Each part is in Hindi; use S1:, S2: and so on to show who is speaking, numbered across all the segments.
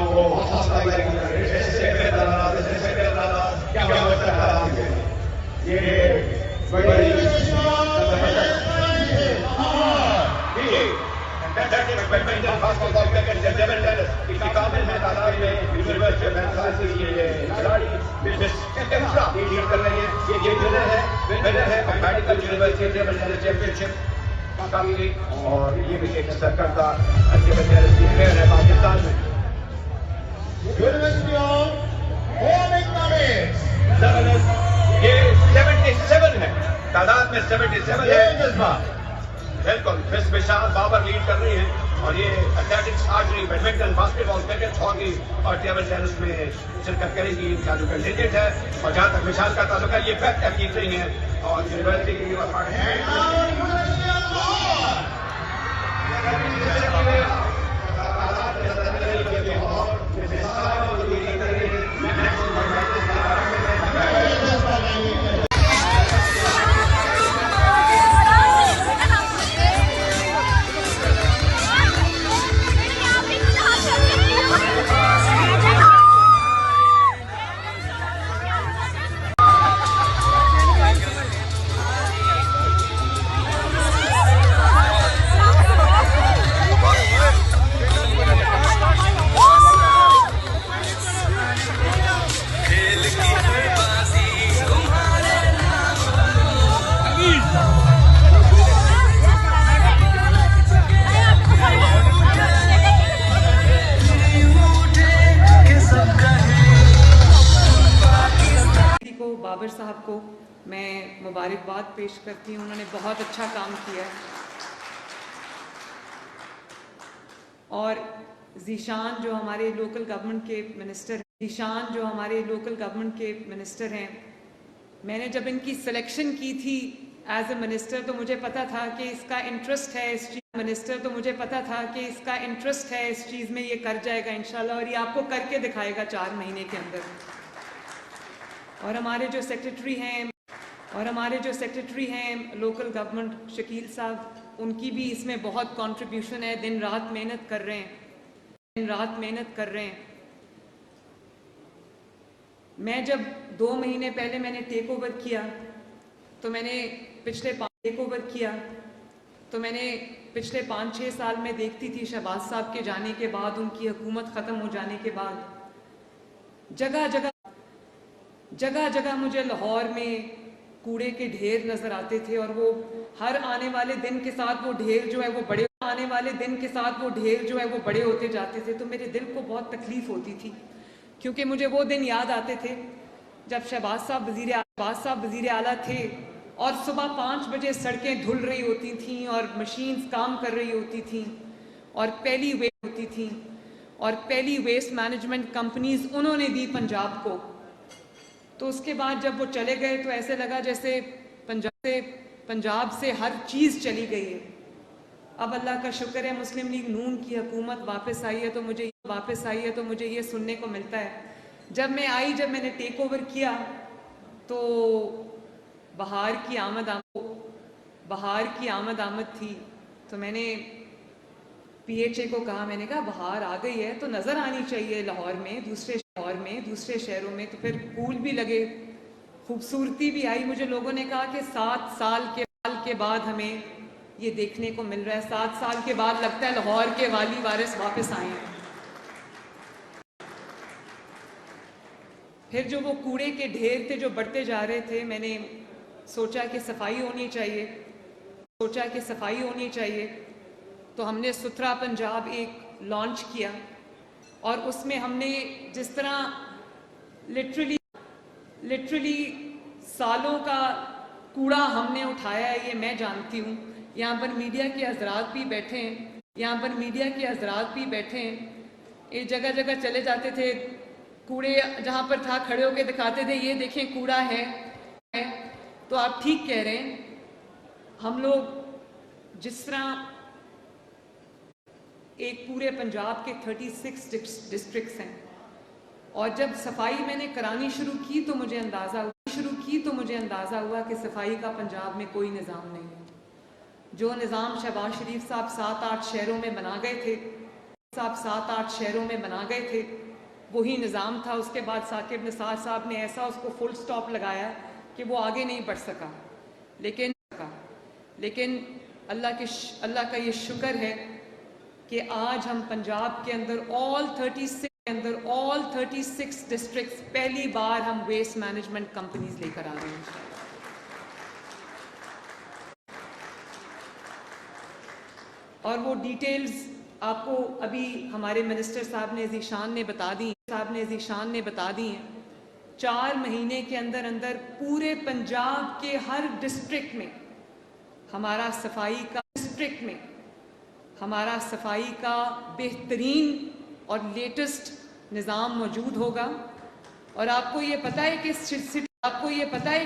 S1: आपको हौसला क्या ये बड़ी काबिल है तादाद में यूनिवर्सिटी कर रही है। ये विनर है मेडिकल यूनिवर्सिटी चैंपियनशिप का भी, और ये भी एक सरकर्ता है पाकिस्तान में। यूनिवर्सिटी ऑफ ये 77 है तादाद में, 77 है। बिल्कुल मिस विशाल बाबर लीड कर रही हैं, और ये athletics, archery, badminton, basketball, cricket, hockey और टेबल टेनिस में शिरकत करेगी। इनका जो कंटिजेंट है, और जहाँ तक विशाल का ताल्लुक है, ये फैक्ट जीत रही है और यूनिवर्सिटी की
S2: बाबर साहब को मैं मुबारकबाद पेश करती हूँ। उन्होंने बहुत अच्छा काम किया। और ज़ीशान जो हमारे लोकल गवर्नमेंट के मिनिस्टर हैं, मैंने जब इनकी सिलेक्शन की थी एज ए मिनिस्टर, तो मुझे पता था कि इसका इंटरेस्ट है इस चीज़ में, ये कर जाएगा इंशाल्लाह, और ये आपको करके दिखाएगा 4 महीने के अंदर। और हमारे जो सेक्रेटरी हैं लोकल गवर्नमेंट, शकील साहब, उनकी भी इसमें बहुत कंट्रीब्यूशन है। दिन रात मेहनत कर रहे हैं। मैं जब 2 महीने पहले मैंने टेक ओवर किया, तो मैंने पिछले 5-6 साल में देखती थी, शहबाज साहब के जाने के बाद, उनकी हुकूमत ख़त्म हो जाने के बाद, जगह जगह मुझे लाहौर में कूड़े के ढेर नज़र आते थे, और वो हर आने वाले दिन के साथ वो ढेर जो है वो बड़े होते जाते थे। तो मेरे दिल को बहुत तकलीफ़ होती थी, क्योंकि मुझे वो दिन याद आते थे जब शहबाज साहब वज़ीर आला थे, और सुबह 5 बजे सड़कें धुल रही होती थीं, और मशीन्स काम कर रही होती थीं, और पहली वेस्ट मैनेजमेंट कंपनीज उन्होंने दी पंजाब को। तो उसके बाद जब वो चले गए, तो ऐसे लगा जैसे पंजाब से हर चीज़ चली गई है। अब अल्लाह का शुक्र है, मुस्लिम लीग नून की हुकूमत वापस आई है, तो मुझे ये सुनने को मिलता है। जब मैंने टेक ओवर किया, तो बहार की आमद थी। तो मैंने PHA को कहा, मैंने कहा बहार आ गई है तो नज़र आनी चाहिए लाहौर में, दूसरे शहरों में। तो फिर फूल भी लगे, खूबसूरती भी आई। मुझे लोगों ने कहा कि 7 साल के बाद हमें ये देखने को मिल रहा है, 7 साल के बाद लगता है लाहौर के वाली वारिस वापस आए हैं। फिर जो वो कूड़े के ढेर थे जो बढ़ते जा रहे थे, मैंने सोचा कि सफाई होनी चाहिए। तो हमने सुथरा पंजाब एक लॉन्च किया, और उसमें हमने जिस तरह लिटरली सालों का कूड़ा हमने उठाया है, ये मैं जानती हूँ। यहाँ पर मीडिया के हजरात भी बैठे हैं। ये जगह जगह चले जाते थे, कूड़े जहाँ पर था खड़े होकर दिखाते थे, ये देखें कूड़ा है। तो आप ठीक कह रहे हैं। हम लोग जिस तरह एक पूरे पंजाब के 36 डिस्ट्रिक्ट्स हैं, और जब सफाई मैंने करानी शुरू की तो मुझे अंदाज़ा हुआ कि सफाई का पंजाब में कोई निज़ाम नहीं है। जो निज़ाम शहबाज शरीफ साहब 7-8 शहरों में बना गए थे, साहब 7-8 शहरों में बना गए थे, वही निज़ाम था। उसके बाद साकिब निसार साहब ने ऐसा उसको फुल स्टॉप लगाया कि वो आगे नहीं बढ़ सका। लेकिन अल्लाह का ये शुक्र है कि आज हम पंजाब के अंदर ऑल 36 डिस्ट्रिक्ट्स पहली बार हम वेस्ट मैनेजमेंट कंपनीज लेकर आ रहे हैं। और वो डिटेल्स आपको अभी हमारे मिनिस्टर साहब ने ज़ीशान ने बता दी हैं। 4 महीने के अंदर अंदर पूरे पंजाब के हर डिस्ट्रिक्ट में हमारा सफाई का बेहतरीन और लेटेस्ट निज़ाम मौजूद होगा। और आपको ये पता है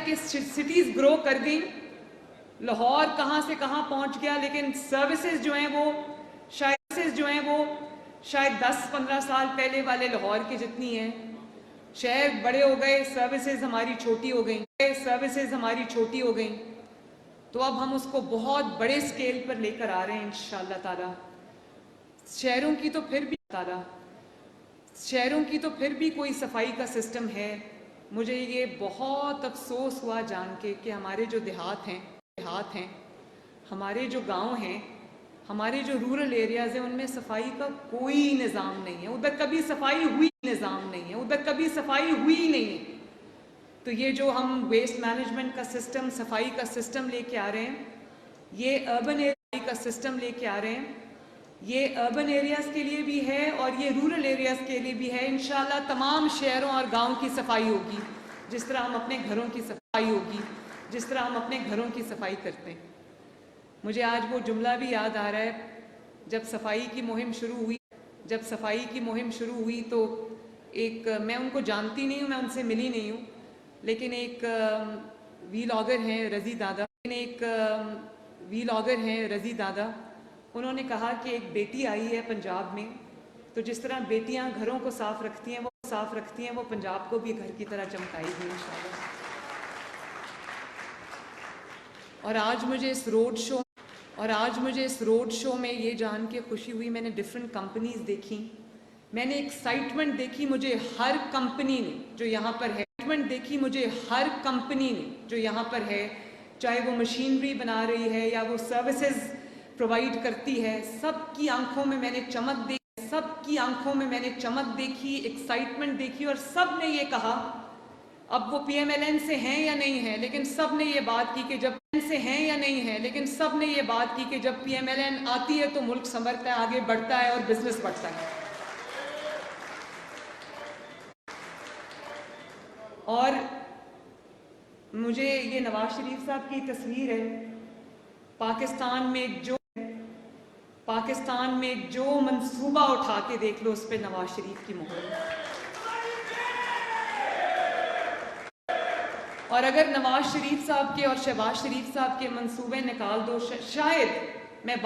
S2: कि सिटीज़ ग्रो कर गई। लाहौर कहाँ से कहाँ पहुँच गया, लेकिन सर्विसेज जो हैं वो शायद 10-15 साल पहले वाले लाहौर के जितनी हैं। शहर बड़े हो गए, सर्विसेज हमारी छोटी हो गई। तो अब हम उसको बहुत बड़े स्केल पर लेकर आ रहे हैं इंशाअल्लाह ताला। शहरों की तो फिर भी कोई सफाई का सिस्टम है। मुझे ये बहुत अफसोस हुआ जान के कि हमारे जो देहात हैं, हमारे जो गांव हैं, हमारे जो रूरल एरियाज़ हैं, उनमें सफाई का कोई निज़ाम नहीं है। उधर कभी सफाई हुई ही नहीं है। तो ये जो हम वेस्ट मैनेजमेंट का सिस्टम, सफाई का सिस्टम लेके आ रहे हैं, ये अर्बन एरिया का सिस्टम लेके आ रहे हैं, ये अर्बन एरियाज़ के लिए भी है और ये रूरल एरियाज़ के लिए भी है। इंशाल्लाह तमाम शहरों और गाँव की सफाई होगी, जिस तरह हम अपने घरों की सफाई करते हैं। मुझे आज वो जुमला भी याद आ रहा है, जब सफाई की मुहिम शुरू हुई तो मैं उनको जानती नहीं हूँ, मैं उनसे मिली नहीं हूँ, लेकिन एक वीलॉगर हैं रज़ी दादा, उन्होंने कहा कि एक बेटी आई है पंजाब में, तो जिस तरह बेटियां घरों को साफ रखती हैं वो पंजाब को भी घर की तरह चमकाएगी इंशाल्लाह। और आज मुझे इस रोड शो में ये जान के खुशी हुई, मैंने डिफरेंट कंपनीज देखी, मैंने एक्साइटमेंट देखी मुझे हर कंपनी ने जो यहाँ पर है, चाहे वो मशीनरी बना रही है या वो सर्विसेज प्रोवाइड करती है, सबकी आंखों में मैंने चमक देखी, एक्साइटमेंट देखी। और सब ने ये कहा, अब वो PMLN से हैं या नहीं है, लेकिन सब ने ये बात की कि जब PMLN आती है तो मुल्क संवरता है, आगे बढ़ता है और बिजनेस बढ़ता है। और मुझे ये नवाज शरीफ साहब की तस्वीर है, पाकिस्तान में जो मंसूबा उठा के देख लो, उस पे नवाज शरीफ की मोहर है। और अगर नवाज शरीफ साहब के और शहबाज शरीफ साहब के मंसूबे निकाल दो, शायद मैं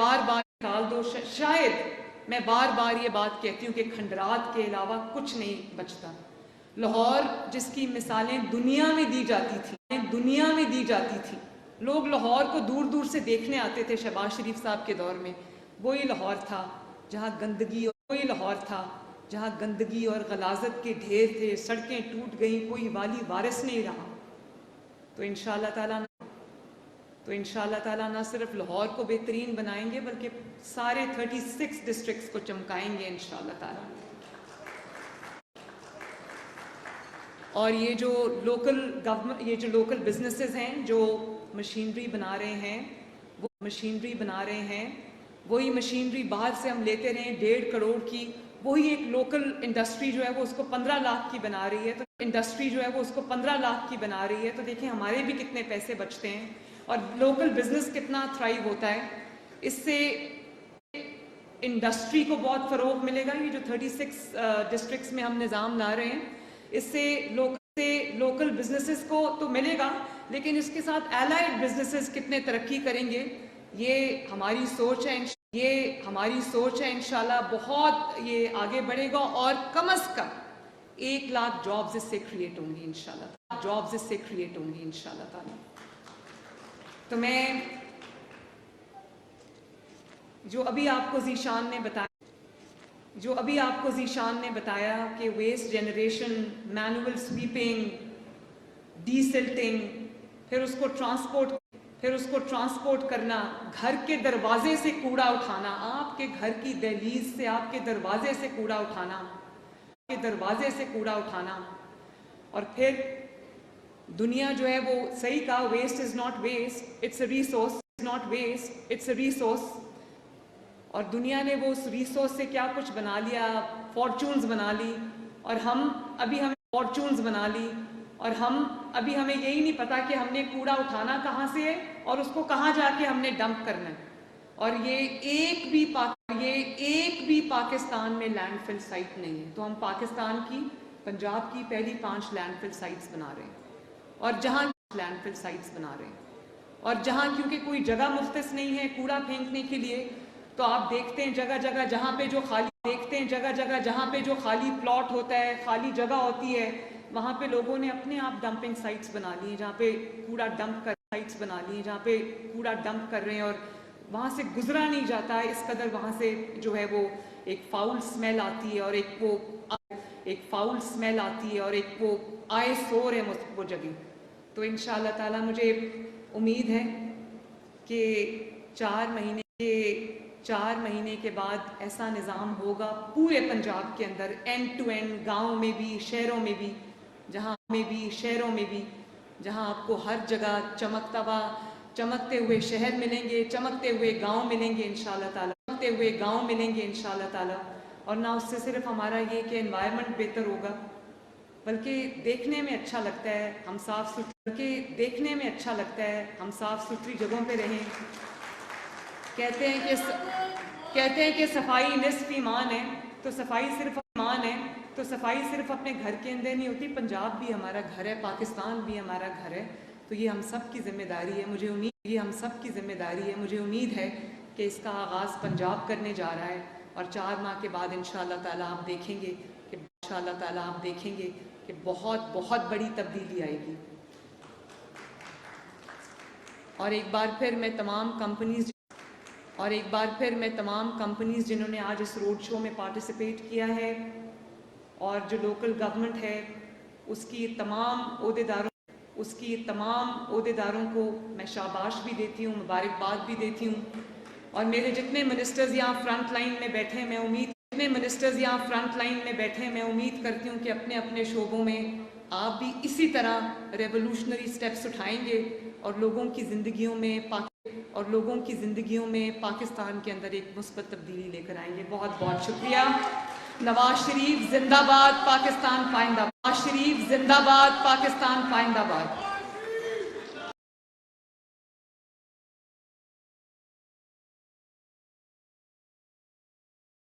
S2: बार बार ये बात कहती हूँ कि खंडरात के अलावा कुछ नहीं बचता। लाहौर जिसकी मिसालें दुनिया में दी जाती थी, लोग लाहौर को दूर दूर से देखने आते थे शहबाज शरीफ साहब के दौर में, वही लाहौर था जहाँ गंदगी और गलाजत के ढेर थे, सड़कें टूट गईं, कोई वाली वारिस नहीं रहा। तो इंशाअल्लाह ताला ना सिर्फ लाहौर को बेहतरीन बनाएंगे, बल्कि सारे 36 डिस्ट्रिक्ट्स को चमकाएंगे इंशाअल्लाह ताला। और ये जो लोकल बिजनेसेस हैं जो मशीनरी बना रहे हैं, वही मशीनरी बाहर से हम लेते रहे 1.5 करोड़ की, वही एक लोकल इंडस्ट्री जो है वो उसको 15 लाख की बना रही है। तो देखें हमारे भी कितने पैसे बचते हैं और लोकल बिजनेस कितना थ्राइव होता है। इससे इंडस्ट्री को बहुत फ़रोग मिलेगा। ये जो 36 डिस्ट्रिक्ट्स में हम निज़ाम ला रहे हैं, इससे लोकल बिजनेसेस को तो मिलेगा, लेकिन इसके साथ एलाइड बिजनेसेस कितने तरक्की करेंगे, ये हमारी सोच है। इंशाल्लाह बहुत ये आगे बढ़ेगा और कम से कम 1 लाख जॉब्स इससे क्रिएट होंगी इंशाल्लाह ताला। तो मैं जो अभी आपको ज़ीशान ने बताया, जो अभी आपको जीशान ने बताया कि waste generation, manual sweeping, desilting, फिर उसको ट्रांसपोर्ट करना, घर के दरवाजे से कूड़ा उठाना, आपके घर की दहलीज से, आपके दरवाजे से कूड़ा उठाना, और फिर दुनिया जो है वो सही कहा, waste is not waste, it's a resource, not waste, it's a resource. और दुनिया ने वो उस रिसोर्स से क्या कुछ बना लिया, फॉर्चून्स बना ली, और हमें फॉर्चून्स बना ली, और अभी हमें यही नहीं पता कि हमने कूड़ा उठाना कहाँ से है और उसको कहाँ जाके हमने डंप करना है। और ये एक भी पाकिस्तान में लैंडफिल साइट नहीं है। तो हम पाकिस्तान की, पंजाब की पहली 5 लैंडफिल साइट्स बना रहे हैं, और जहाँ लैंडफिल साइट्स बना रहे हैं, और जहाँ क्योंकि कोई जगह मुख्तस नहीं है कूड़ा फेंकने के लिए, तो आप देखते हैं जगह जगह जहाँ पे जो खाली प्लॉट होता है, खाली जगह होती है, वहाँ पे लोगों ने अपने आप डंपिंग साइट्स बना ली, जहाँ पे कूड़ा डंप कर रहे हैं, और वहाँ से गुजरा नहीं जाता है। इस कदर वहाँ से जो है वो एक फाउल स्मेल आती है, और एक वो आयशोर है वो जगह। तो इंशाअल्लाह ताला मुझे उम्मीद है कि 4 महीने के बाद ऐसा निज़ाम होगा पूरे पंजाब के अंदर, एंड टू एंड, गाँव में भी, शहरों में भी, जहाँ आपको हर जगह चमकते हुए शहर मिलेंगे, चमकते हुए गांव मिलेंगे इंशाल्लाह ताला। और ना उससे सिर्फ हमारा ये कि एनवायरनमेंट बेहतर होगा, बल्कि देखने में अच्छा लगता है हम साफ सुथरी जगहों पे रहें। कहते हैं कि सफाई निस्फ ईमान है, तो सफाई सिर्फ अपने घर के अंदर नहीं होती। पंजाब भी हमारा घर है, पाकिस्तान भी हमारा घर है। तो ये हम सब की जिम्मेदारी है। मुझे उम्मीद है कि इसका आगाज़ पंजाब करने जा रहा है, और 4 माह के बाद इंशाअल्लाह ताला आप देखेंगे कि बहुत बहुत बड़ी तब्दीली आएगी। और एक बार फिर मैं तमाम कंपनीज़ जिन्होंने आज इस रोड शो में पार्टिसिपेट किया है, और जो लोकल गवर्नमेंट है, उसकी तमाम ओहदेदारों को मैं शाबाश भी देती हूँ, मुबारकबाद भी देती हूँ। और मेरे जितने मिनिस्टर्स यहाँ फ्रंट लाइन में बैठे हैं, मैं उम्मीद करती हूँ कि अपने अपने शोबों में आप भी इसी तरह रेवोल्यूशनरी स्टेप्स उठाएंगे, और लोगों की ज़िंदगियों में पाकिस्तान के अंदर एक मुस्बत तब्दीली लेकर आएंगे। बहुत बहुत शुक्रिया। नवाज शरीफ जिंदाबाद, पाकिस्तान पाइंदाबाद।